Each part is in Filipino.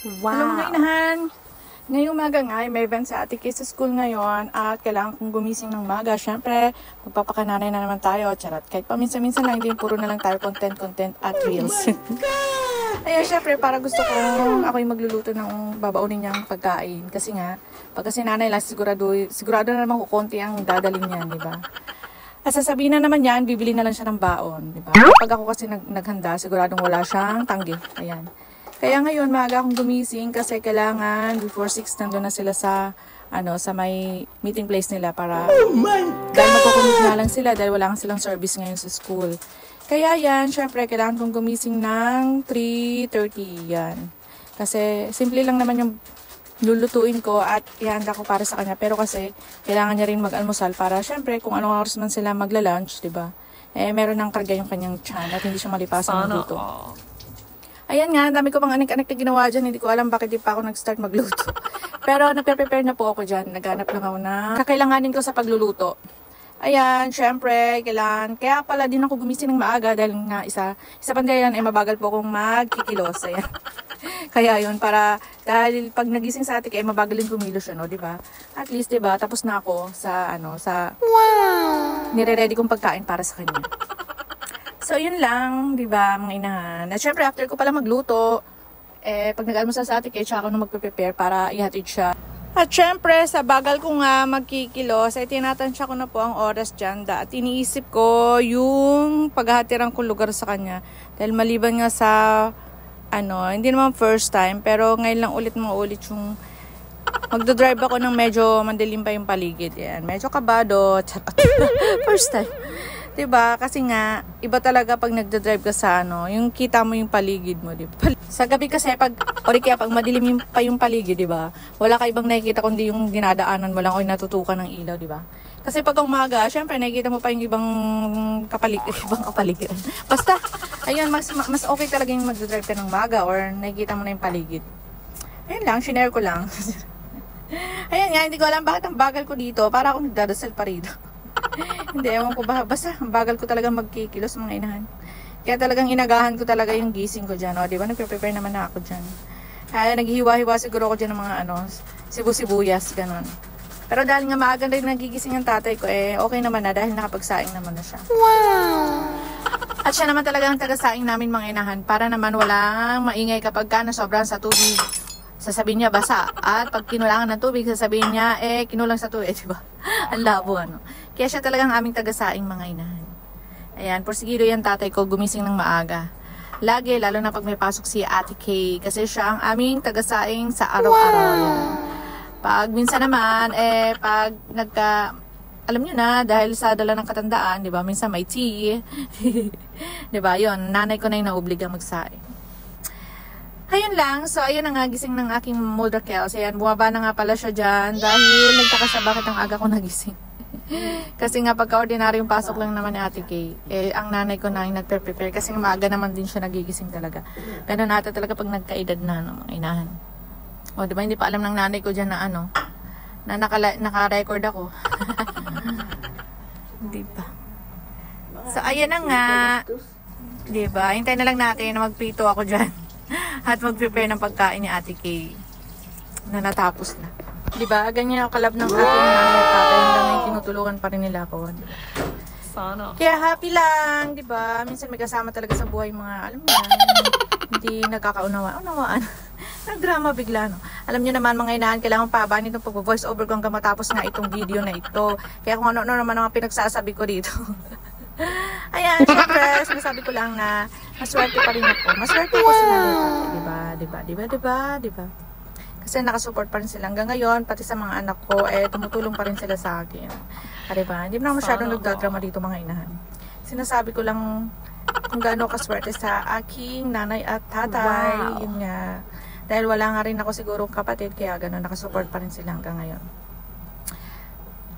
Wow! Hello mga inahan! Ngayong umaga nga, may event sa Ate Kay sa school ngayon at kailangan kong gumising ng maga. Siyempre, magpapakananay na naman tayo. Charot. Kahit paminsan-minsan lang, hindi puro na lang tayo content at reels. Ayun, syempre, para gusto kong ako yung magluluto ng babaunin niyang pagkain. Kasi nga, pag kasi nanay lang, sigurado na naman kukunti ang dadaling niyan, di ba? At sasabihin na naman yan, bibili na lang siya ng baon, di ba? Pag ako kasi naghanda, siguradong wala siyang tanggi. Ayan. Kaya ngayon, maaga akong gumising kasi kailangan before 6 nandun na sila sa sa may meeting place nila para dahil magkukumit na lang sila dahil wala silang service ngayon sa school. Kaya yan, syempre, kailangan kong gumising ng 3:30 yan. Kasi simple lang naman yung lulutuin ko at ihanda ko para sa kanya. Pero kasi kailangan niya rin mag-almusal para syempre kung anong oras man sila magla-lunch, 'di ba? Eh meron ng karga yung kanyang tiyan at hindi siya malipasan ng luto. Ayan nga, dami ko pang anik-anik na ginawa dyan. Hindi ko alam bakit di pa ako nag-start magluto. Pero nagpe-prepare na po ako dyan. Naghanap lang ako na kakailanganin ko sa pagluluto. Ayan, syempre, kailangan. Kaya pala din ako gumising ng maaga dahil nga isa pang yan ay mabagal po akong magkikilos. Ayan. Kaya yun, dahil pag nagising sa atin, mabagal din kumilos siya, no, di ba? At least, di ba, tapos na ako sa nire-ready kong pagkain para sa kanya. So, yun lang, di ba, mga inahan. At syempre, after ko pala magluto, pag nag-almusal sa atin, tsaka ako na magpe-prepare para ihatid siya. At syempre, sa bagal ko nga magkikilos, ay tinatansya ko na po ang oras dyan. At iniisip ko yung paghahatiran kong lugar sa kanya. Dahil maliban nga sa, hindi naman first time, pero ngayon lang ulit yung magdodrive ako ng medyo mandilim pa yung paligid. Yan. Medyo kabado. First time. Diba? Kasi nga, iba talaga pag nagdadrive ka sa yung kita mo yung paligid mo, diba? Sa gabi kasi, pag madilim yung paligid, diba? Wala ka ibang nakikita kundi yung dinadaanan mo lang o yung natutukan ng ilaw, diba? Kasi pag umaga, syempre, nakikita mo pa yung ibang kapaligiran. Basta, ayun, mas okay talaga yung magdadrive ka ng maga or nakikita mo na yung paligid. Ayun lang, shinare ko lang. Ayun nga, hindi ko alam bakit ang bagal ko dito. Para akong nagdadasal pa rito. Hindi, ewan ko ba. Basta, bagal ko talaga magkikilos mga inahan. Kaya talagang inagahan ko talaga yung gising ko dyan. O, diba? Nagpe-prepare naman na ako dyan. Kaya naghihiwa-hiwa siguro ako dyan ng mga sibu-sibuyas, ganon. Pero dahil nga maaga rin nagigising ang tatay ko, okay naman na dahil nakapagsaing naman na siya. Wow! At siya naman talaga ang taga-saing namin mga inahan para naman walang maingay kapag ka na sobrang sa tubig. Sasabihin niya basa. At pag kinulangan ng tubig, sasabihin niya, kinulang sa tubig, diba? Ang labo, Kaya siya talagang aming taga-saing mga inahan. Ayan, porsigido yan tatay ko, gumising ng maaga. Lagi, lalo na pag may pasok si Ate Kay. Kasi siya ang aming taga-saing sa araw-araw. Pag minsan naman, pag alam nyo na, dahil sa dala ng katandaan, diba? Minsan may tea. Diba? Yun, nanay ko na yung naobligang magsaing. Ayun lang. So, ayun ang gising ng aking Mulder Kels. Ayan, bumaba na nga pala siya dyan dahil nagtaka siya bakit ang aga ko nagising. Kasi nga pagka-ordinaryong pasok lang naman ni Ate Kay, ang nanay ko na yung nagpe-prepare kasi maaga naman din siya nagigising talaga. Ganun natin talaga pag nagkaedad na ng mga inahan. O, diba, hindi pa alam ng nanay ko dyan na na naka-record ako. Diba? So, ayun na nga. Diba? Hintayin na lang natin na magprito ako dyan. At mag-prepare ng pagkain ni Ate Kay na natapos na. Diba? Ganyan ang kalab ng aking nanay at tatay. Hanggang ngayon tinutulungan pa rin nila ako. Diba? Sana. Kaya happy lang, diba? Minsan may kasama talaga sa buhay mga, alam mo yan, hindi nagkakaunawaan. Nagdrama bigla, no? Alam nyo naman mga inahan, kailangan paabaan itong pag-voice over ko hanggang matapos nga itong video na ito. Kaya kung ano naman ang pinagsasabi ko dito. Ayan, syempre, sinasabi ko lang na maswerte pa rin ako. Maswerte ako sa nanay tatay, diba? Kasi nakasupport pa rin sila hanggang ngayon, pati sa mga anak ko, tumutulong pa rin sila sa akin. Diba? Hindi mo na masyadong nagdadrama dito mga inahan. Sinasabi ko lang kung gaano kaswerte sa aking nanay at tatay. Wow. Yun nga. Dahil wala nga rin ako sigurong kapatid, kaya gano'n, nakasupport pa rin sila hanggang ngayon.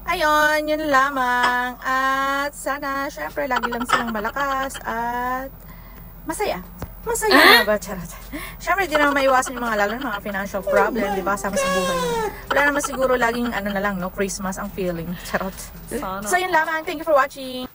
Ayun, yun lamang. At sana, syempre, lagi lang silang malakas at masaya. Masaya na ba? Charot. Syempre, di naman maiwasan yung mga lalo ng mga financial problem, di ba? Kasama sa buhay mo. Wala naman siguro laging, Christmas ang feeling. Charot. So, yun lamang. Thank you for watching.